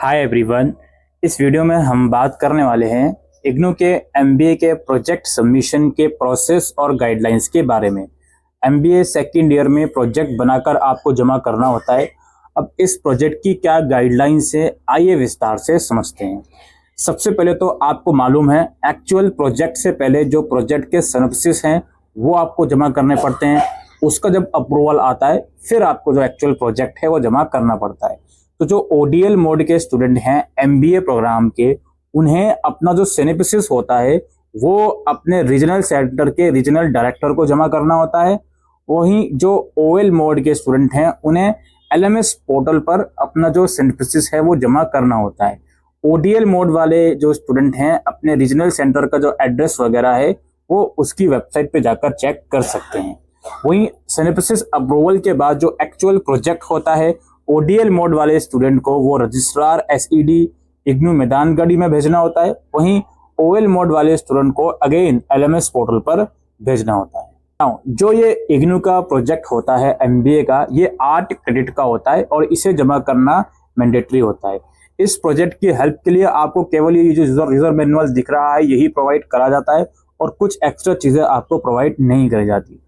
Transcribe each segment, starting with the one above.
Hi everyone. इस video में हम बात करने वाले हैं इग्नू के एमबीए के प्रोजेक्ट सबमिशन के प्रोसेस और गाइडलाइंस के बारे में। एमबीए सेकेंड ईयर में प्रोजेक्ट बनाकर आपको जमा करना होता है। अब इस प्रोजेक्ट की क्या गाइडलाइंस है, आइए विस्तार से समझते हैं। सबसे पहले तो आपको मालूम है एक्चुअल प्रोजेक्ट से पहले जो प्रोजेक्ट के सिनॉप्सिस हैं वो आपको जमा करने पड़ते हैं। उसका जब अप्रूवल आता है फिर आपको जो एक्चुअल प्रोजेक्ट है वो जमा करना पड़ता है। तो जो ओडीएल मोड के स्टूडेंट हैं एमबीए प्रोग्राम के, उन्हें अपना जो सिनॉप्सिस होता है वो अपने रीजनल सेंटर के रीजनल डायरेक्टर को जमा करना होता है। वहीं जो ओएल मोड के स्टूडेंट हैं उन्हें एलएमएस पोर्टल पर अपना जो सिनॉप्सिस है वो जमा करना होता है। ओडीएल मोड वाले जो स्टूडेंट हैं अपने रीजनल सेंटर का जो एड्रेस वगैरह है वो उसकी वेबसाइट पे जाकर चेक कर सकते हैं। वहीं सिनॉप्सिस अप्रूवल के बाद जो एक्चुअल प्रोजेक्ट होता है ओडीएल मोड वाले स्टूडेंट को वो रजिस्ट्रार एसईडी इग्नू मैदानगढ़ी में भेजना होता है। वहीं ओएल मोड वाले स्टूडेंट को अगेन एलएमएस पोर्टल पर भेजना होता है। जो ये इग्नू का प्रोजेक्ट होता है एमबीए का, ये 8 क्रेडिट का होता है और इसे जमा करना मैंडेटरी होता है। इस प्रोजेक्ट की हेल्प के लिए आपको केवल ये जो यूजर मैनुअल दिख रहा है यही प्रोवाइड करा जाता है और कुछ एक्स्ट्रा चीजें आपको प्रोवाइड नहीं करी जाती।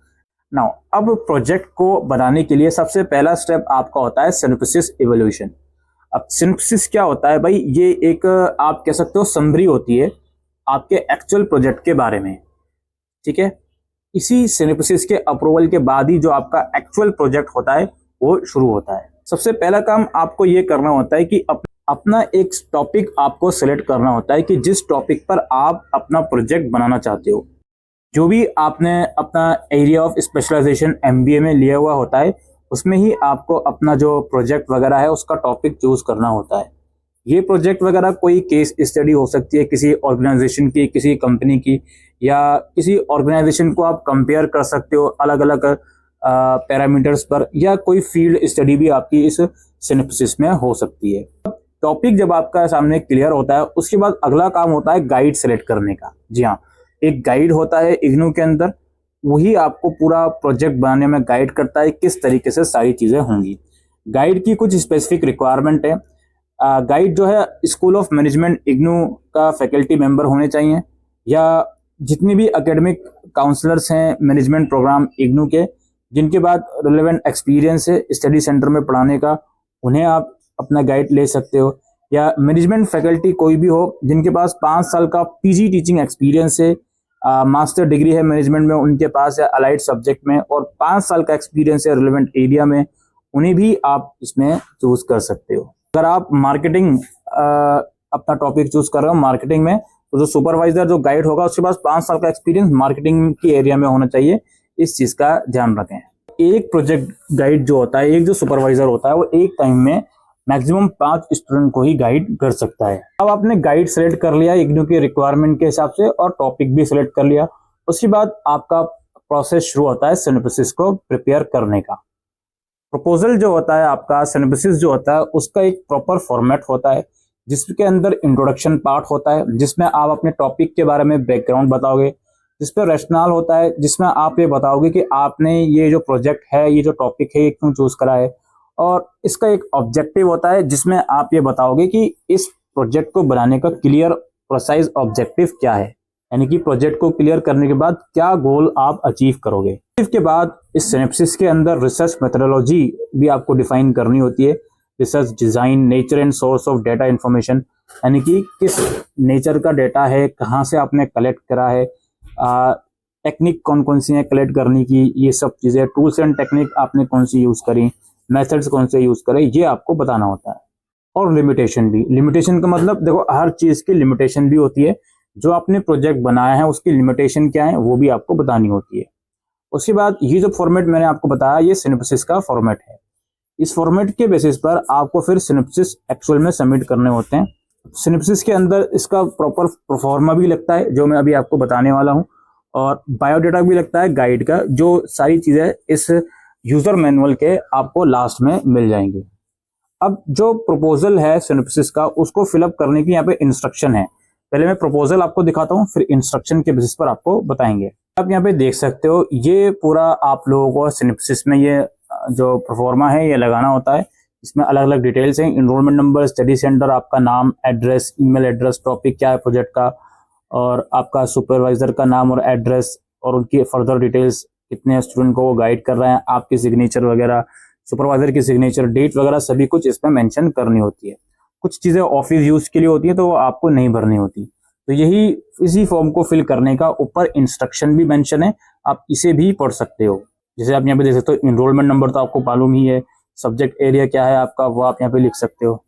नाउ अब प्रोजेक्ट को बनाने के लिए सबसे पहला स्टेप आपका होता है सिनॉप्सिस इवैल्यूएशन। अब सिनॉप्सिस क्या होता है भाई, ये एक आप कह सकते हो समरी होती है आपके एक्चुअल प्रोजेक्ट के बारे में, ठीक है। इसी सिनॉप्सिस के अप्रूवल के बाद ही जो आपका एक्चुअल प्रोजेक्ट होता है वो शुरू होता है। सबसे पहला काम आपको ये करना होता है कि अपना एक टॉपिक आपको सिलेक्ट करना होता है कि जिस टॉपिक पर आप अपना प्रोजेक्ट बनाना चाहते हो। जो भी आपने अपना एरिया ऑफ स्पेशलाइजेशन एमबीए में लिया हुआ होता है उसमें ही आपको अपना जो प्रोजेक्ट वगैरह है उसका टॉपिक चूज करना होता है। ये प्रोजेक्ट वगैरह कोई केस स्टडी हो सकती है किसी ऑर्गेनाइजेशन की, किसी कंपनी की, या किसी ऑर्गेनाइजेशन को आप कंपेयर कर सकते हो अलग अलग पैरामीटर्स पर, या कोई फील्ड स्टडी भी आपकी इस सिनॉप्सिस में हो सकती है। टॉपिक जब आपका सामने क्लियर होता है उसके बाद अगला काम होता है गाइड सेलेक्ट करने का। जी हाँ, एक गाइड होता है इग्नू के अंदर, वही आपको पूरा प्रोजेक्ट बनाने में गाइड करता है किस तरीके से सारी चीजें होंगी। गाइड की कुछ स्पेसिफिक रिक्वायरमेंट है। गाइड जो है स्कूल ऑफ मैनेजमेंट इग्नू का फैकल्टी मेंबर होने चाहिए, या जितनी भी एकेडमिक काउंसलर्स हैं मैनेजमेंट प्रोग्राम इग्नू के जिनके बाद रिलेवेंट एक्सपीरियंस है स्टडी सेंटर में पढ़ाने का, उन्हें आप अपना गाइड ले सकते हो। या मैनेजमेंट फैकल्टी कोई भी हो जिनके पास 5 साल का पीजी टीचिंग एक्सपीरियंस है, मास्टर डिग्री है मैनेजमेंट में उनके पास, या अलाइड सब्जेक्ट में, और 5 साल का एक्सपीरियंस है रिलेवेंट एरिया में, उन्हें भी आप इसमें चूज कर सकते हो। अगर आप मार्केटिंग अपना टॉपिक चूज कर रहे हो मार्केटिंग में, तो जो सुपरवाइजर जो गाइड होगा उसके पास 5 साल का एक्सपीरियंस मार्केटिंग की एरिया में होना चाहिए। इस चीज का ध्यान रखें। एक प्रोजेक्ट गाइड जो होता है, एक जो सुपरवाइजर होता है वो एक टाइम में मैक्सिमम 5 स्टूडेंट को ही गाइड कर सकता है। अब आपने गाइड सेलेक्ट कर लिया इग्नू के रिक्वायरमेंट के हिसाब से और टॉपिक भी सिलेक्ट कर लिया, उसके बाद आपका प्रोसेस शुरू होता है सिनॉप्सिस को प्रिपेयर करने का। प्रपोजल जो होता है आपका, सिनॉप्सिस जो होता है उसका एक प्रॉपर फॉर्मेट होता है जिसके अंदर इंट्रोडक्शन पार्ट होता है जिसमें आप अपने टॉपिक के बारे में बैकग्राउंड बताओगे, जिसपे रैशनल होता है जिसमें आप ये बताओगे कि आपने ये जो प्रोजेक्ट है, ये जो टॉपिक है, ये क्यों चूज करा है, और इसका एक ऑब्जेक्टिव होता है जिसमें आप ये बताओगे कि इस प्रोजेक्ट को बनाने का क्लियर प्रोसाइज ऑब्जेक्टिव क्या है, यानी कि प्रोजेक्ट को क्लियर करने के बाद क्या गोल आप अचीव करोगे। इसके बाद इस सिनॉप्सिस के अंदर रिसर्च मेथोडोलॉजी भी आपको डिफाइन करनी होती है। Research design, nature and source of data information, यानी कि किस नेचर का डेटा है, कहाँ से आपने कलेक्ट करा है, टेक्निक कौन कौन सी है कलेक्ट करने की, ये सब चीजें, टूल्स एंड टेक्निक आपने कौन सी यूज करी, मेथड्स कौन से यूज करें, ये आपको बताना होता है। और लिमिटेशन भी, लिमिटेशन का मतलब देखो हर चीज की लिमिटेशन भी होती है, जो आपने प्रोजेक्ट बनाया है उसकी लिमिटेशन क्या है वो भी आपको बतानी होती है। उसके बाद ये जो फॉर्मेट मैंने आपको बताया ये सिनॉप्सिस का फॉर्मेट है। इस फॉर्मेट के बेसिस पर आपको फिर सिनॉप्सिस एक्चुअल में सबमिट करने होते हैं। सिनॉप्सिस के अंदर इसका प्रॉपर प्रोफॉर्मा भी लगता है जो मैं अभी आपको बताने वाला हूँ, और बायोडाटा भी लगता है गाइड का, जो सारी चीजें इस यूजर मैनुअल के आपको लास्ट में मिल जाएंगे। अब जो प्रपोजल है सिनॉप्सिस का उसको फिलअप करने की यहाँ पे इंस्ट्रक्शन है। पहले मैं प्रपोजल आपको दिखाता हूँ फिर इंस्ट्रक्शन के बेसिस पर आपको बताएंगे। आप यहाँ पे देख सकते हो ये पूरा आप लोगों को सिनॉप्सिस में ये जो प्रोफॉर्मा है ये लगाना होता है, इसमें अलग अलग डिटेल्स हैं, इनरोलमेंट नंबर, स्टडी सेंटर, आपका नाम, एड्रेस, ईमेल एड्रेस, टॉपिक क्या है प्रोजेक्ट का, और आपका सुपरवाइजर का नाम और एड्रेस, और उनकी फर्दर डिटेल्स, कितने स्टूडेंट को वो गाइड कर रहे हैं, आपकी सिग्नेचर वगैरह, सुपरवाइजर की सिग्नेचर, डेट वगैरह सभी कुछ इसमें मेंशन करनी होती है। कुछ चीज़ें ऑफिस यूज़ के लिए होती हैं तो वो आपको नहीं भरनी होती। तो यही इसी फॉर्म को फिल करने का ऊपर इंस्ट्रक्शन भी मेंशन है, आप इसे भी पढ़ सकते हो। जैसे आप यहाँ पे देख सकते हो, इनरोलमेंट नंबर तो आपको मालूम ही है, सब्जेक्ट एरिया क्या है आपका वो आप यहाँ पे लिख सकते हो,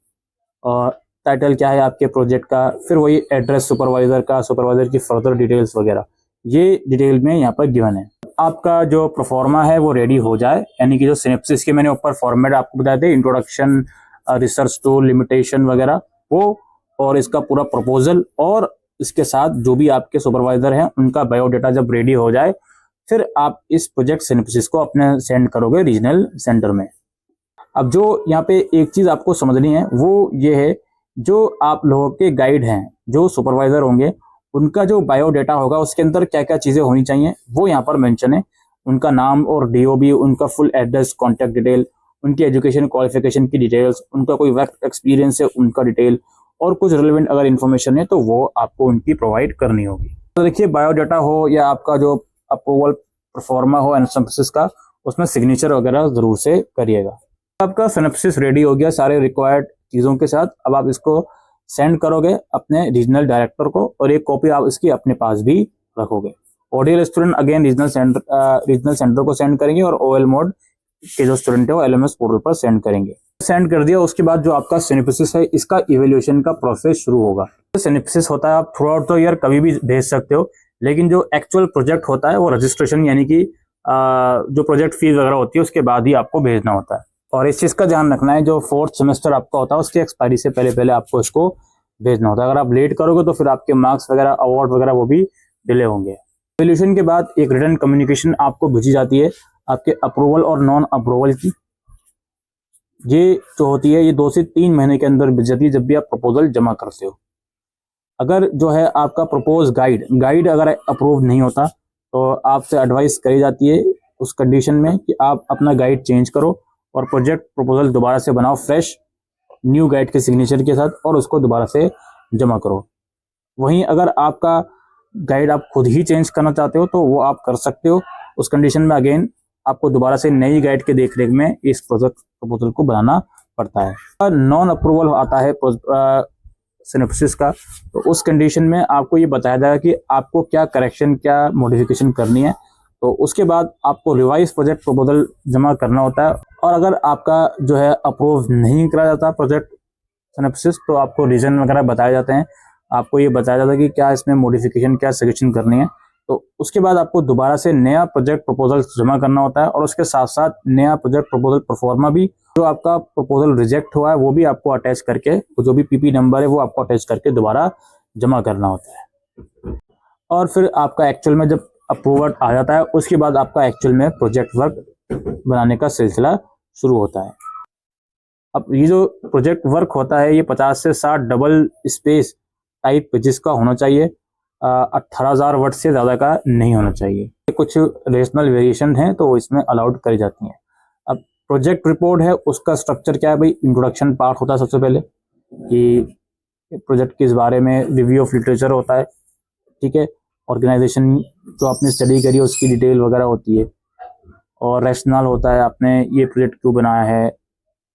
और टाइटल क्या है आपके प्रोजेक्ट का, फिर वही एड्रेस सुपरवाइजर का, सुपरवाइजर की फर्दर डिटेल्स वगैरह, ये डिटेल में यहाँ पर गिवन है। आपका जो प्रोफॉर्मा है वो रेडी हो जाए, यानी कि जो सिनेप्सिस के मैंने ऊपर फॉर्मेट आपको बताए थे, इंट्रोडक्शन, रिसर्च टूल, लिमिटेशन वगैरह, वो और इसका पूरा प्रपोजल, और इसके साथ जो भी आपके सुपरवाइजर हैं उनका बायोडाटा जब रेडी हो जाए, फिर आप इस प्रोजेक्ट सिनेप्सिस को अपने सेंड करोगे रीजनल सेंटर में। अब जो यहाँ पे एक चीज आपको समझनी है वो ये है, जो आप लोगों के गाइड हैं, जो सुपरवाइजर होंगे, उनका जो बायोडाटा होगा उसके अंदर क्या क्या चीजें होनी चाहिए वो यहाँ पर मेंशन है। उनका नाम और डीओबी, उनका फुल एड्रेस, कॉन्टैक्ट डिटेल, उनकी एजुकेशन क्वालिफिकेशन की डिटेल्स, उनका कोई वर्क एक्सपीरियंस है उनका डिटेल, और कुछ रिलेवेंट अगर इन्फॉर्मेशन है तो वो आपको उनकी प्रोवाइड करनी होगी। तो देखिए, बायोडाटा हो या आपका जो अप्रूवल परफॉर्मा हो सिनेप्सिस का, उसमें सिग्नेचर वगैरह जरूर से करिएगा। आपका सिनेप्सिस रेडी हो गया सारे रिक्वायर्ड चीज़ों के साथ। अब आप इसको सेंड करोगे अपने रीजनल डायरेक्टर को, और एक कॉपी आप इसकी अपने पास भी रखोगे। ODL student again regional centre को सेंड करेंगे, और ओएल मोड के जो स्टूडेंट है वो एलएमएस पोर्टल पर सेंड करेंगे। सेंड कर दिया, उसके बाद जो आपका सिनेप्सिस है इसका इवेल्युएशन का प्रोसेस शुरू होगा। तो सिनेप्सिस होता है, आप थ्रू आउट द ईयर कभी भी भेज सकते हो, लेकिन जो एक्चुअल प्रोजेक्ट होता है वो रजिस्ट्रेशन यानी कि जो प्रोजेक्ट फीस वगैरह होती है उसके बाद ही आपको भेजना होता है। और इस चीज़ का ध्यान रखना है, जो 4th सेमेस्टर आपका होता है उसकी एक्सपायरी से पहले पहले आपको इसको भेजना होता है। अगर आप लेट करोगे तो फिर आपके मार्क्स वगैरह, अवार्ड वगैरह वो भी डिले होंगे। इवैल्यूएशन के बाद एक रिटन कम्युनिकेशन आपको भेजी जाती है आपके अप्रूवल और नॉन अप्रूवल की। ये जो होती है ये 2 से 3 महीने के अंदर भेज जाती है जब भी आप प्रपोजल जमा करते हो। अगर जो है आपका प्रपोज गाइड अगर अप्रूव नहीं होता तो आपसे एडवाइस करी जाती है उस कंडीशन में कि आप अपना गाइड चेंज करो और प्रोजेक्ट प्रपोजल दोबारा से बनाओ फ्रेश न्यू गाइड के सिग्नेचर के साथ, और उसको दोबारा से जमा करो। वहीं अगर आपका गाइड आप खुद ही चेंज करना चाहते हो तो वो आप कर सकते हो। उस कंडीशन में अगेन आपको दोबारा से नई गाइड के देखरेख में इस प्रोजेक्ट प्रपोजल को बनाना पड़ता है। नॉन अप्रूवल आता है सिनेप्सिस का, तो उस कंडीशन में आपको ये बताया जाएगा कि आपको क्या करेक्शन, क्या मॉडिफिकेशन करनी है। तो उसके बाद आपको रिवाइज प्रोजेक्ट प्रपोजल जमा करना होता है, और अगर आपका जो है अप्रूव नहीं करा जाता प्रोजेक्ट सिनेप्सिस तो आपको रीजन वगैरह बताए जाते हैं। आपको ये बताया जाता है कि क्या इसमें मॉडिफिकेशन, क्या सजेशन करनी है। तो उसके बाद आपको दोबारा से नया प्रोजेक्ट प्रपोजल जमा करना होता है, और उसके साथ साथ नया प्रोजेक्ट प्रपोजल परफॉर्मा भी, जो आपका प्रपोजल रिजेक्ट हुआ है वो भी आपको अटैच करके, जो भी पीपी नंबर है वो आपको अटैच करके दोबारा जमा करना होता है। और फिर आपका एक्चुअल में जब अप्रूवल आ जाता है उसके बाद आपका एक्चुअल में प्रोजेक्ट वर्क बनाने का सिलसिला शुरू होता है। अब ये जो प्रोजेक्ट वर्क होता है ये 50 से 60 डबल स्पेस टाइप पेजेस का होना चाहिए, 18,000 वर्ड से ज़्यादा का नहीं होना चाहिए। कुछ रीजनल वेरिएशन हैं तो इसमें अलाउड करी जाती हैं। अब प्रोजेक्ट रिपोर्ट है, उसका स्ट्रक्चर क्या है भाई, इंट्रोडक्शन पार्ट होता है सबसे पहले कि प्रोजेक्ट किस बारे में, रिव्यू ऑफ लिटरेचर होता है, ठीक है, ऑर्गेनाइजेशन जो आपने स्टडी करी है उसकी डिटेल वगैरह होती है, और रैशनल होता है आपने ये प्रोजेक्ट क्यों बनाया है,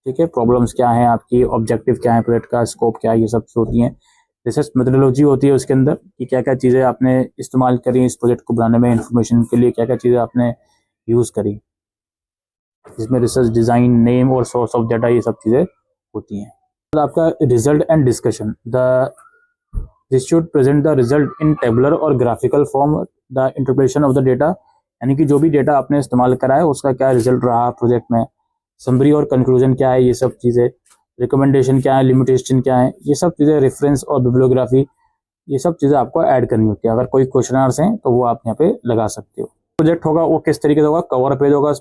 ठीक है, प्रॉब्लम्स क्या हैं आपकी, ऑब्जेक्टिव क्या है प्रोजेक्ट का, स्कोप क्या है, ये सब होती हैं। रिसर्च मेथोडोलॉजी होती है उसके अंदर कि क्या क्या चीज़ें आपने इस्तेमाल करी इस प्रोजेक्ट को बनाने में, इंफॉर्मेशन के लिए क्या क्या चीज़ें आपने यूज़ करी, जिसमें रिसर्च डिज़ाइन, नेम और सोर्स ऑफ डाटा, ये सब चीज़ें होती हैं। तो आपका result and discussion, this should present the result in tabular और graphical form, the interpretation of the data, यानी कि जो भी डेटा आपने इस्तेमाल करा है उसका क्या रिजल्ट रहा प्रोजेक्ट में, समरी और कंक्लूजन क्या है, ये सब चीज़ें, रिकमेंडेशन क्या है, लिमिटेशन क्या है, ये सब चीज़ें, रेफरेंस और बिब्लियोग्राफी, ये सब चीज़ें आपको ऐड करनी होती है। अगर कोई क्वेश्चनर्स हैं तो वो आप यहाँ पे लगा सकते हो। प्रोजेक्ट होगा वो किस तरीके से होगा, कवर पेज होगा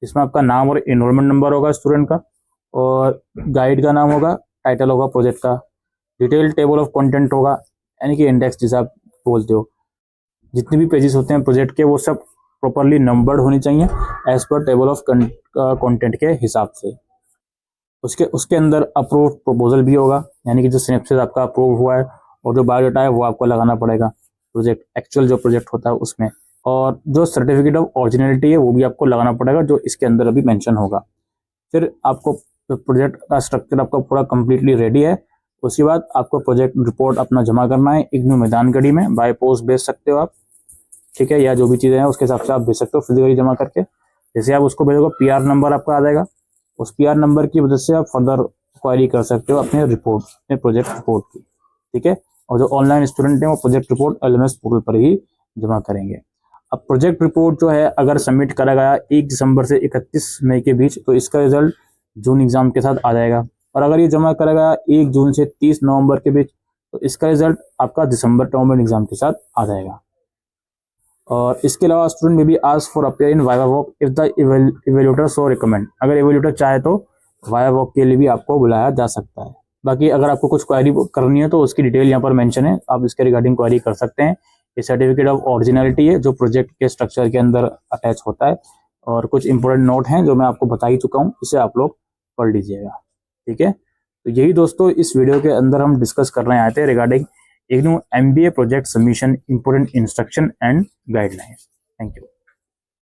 इसमें आपका नाम और एनरोलमेंट नंबर होगा स्टूडेंट का, और गाइड का नाम होगा, टाइटल होगा प्रोजेक्ट का, डिटेल टेबल ऑफ कंटेंट होगा, यानी कि इंडेक्स जिसे आप बोलते हो। जितने भी पेजेस होते हैं प्रोजेक्ट के वो सब प्रॉपरली नंबर्ड होनी चाहिए as per table of content के हिसाब से। उसके उसके अंदर अप्रूव प्रपोजल भी होगा, यानी कि जो सिनेप्सिस आपका अप्रूव हुआ है, और जो बायोडाटा है वो आपको लगाना पड़ेगा प्रोजेक्ट, एक्चुअल जो प्रोजेक्ट होता है उसमें। और जो सर्टिफिकेट ऑफ ओरिजिनलिटी है वो भी आपको लगाना पड़ेगा, जो इसके अंदर अभी मेंशन होगा। फिर आपको प्रोजेक्ट का स्ट्रक्चर आपका पूरा कंप्लीटली रेडी है, उसके बाद आपको प्रोजेक्ट रिपोर्ट अपना जमा करना है इग्नू मैदानगढ़ी में। बाय पोस्ट भेज सकते हो आप, ठीक है, या जो भी चीज़ें हैं उसके हिसाब से आप भेज सकते हो फिजिकली जमा करके। जैसे आप उसको भेजोगे पीआर नंबर आपका आ जाएगा, उस पीआर नंबर की वजह से आप फर्दर क्वायरी कर सकते हो अपने रिपोर्ट, अपने प्रोजेक्ट रिपोर्ट की, ठीक है। और जो ऑनलाइन स्टूडेंट हैं वो प्रोजेक्ट रिपोर्ट एलएमएस पोर्टल पर ही जमा करेंगे। अब प्रोजेक्ट रिपोर्ट जो है अगर सबमिट करा गया 1 दिसंबर से 31 मई के बीच, तो इसका रिजल्ट जून एग्जाम के साथ आ जाएगा। और अगर ये जमा करा गया 1 जून से 30 नवंबर के बीच, तो इसका रिजल्ट आपका दिसंबर नवंबर एग्जाम के साथ आ जाएगा। और इसके अलावा स्टूडेंट में भी ask for appear in viva voce if the evaluator so recommend. अगर इवेल्यूटर चाहे तो वाइवा वॉक के लिए भी आपको बुलाया जा सकता है। बाकी अगर आपको कुछ क्वेरी करनी है तो उसकी डिटेल यहाँ पर मेंशन है, आप इसके रिगार्डिंग क्वेरी कर सकते हैं। ये सर्टिफिकेट ऑफ ओरिजिनलिटी है जो प्रोजेक्ट के स्ट्रक्चर के अंदर अटैच होता है, और कुछ इंपॉर्टेंट नोट हैं जो मैं आपको बता ही चुका हूँ, इसे आप लोग पढ़ लीजिएगा, ठीक है। तो यही दोस्तों इस वीडियो के अंदर हम डिस्कस करने आए थे regarding IGNOU MBA project submission, important instruction and guidelines. Thank you.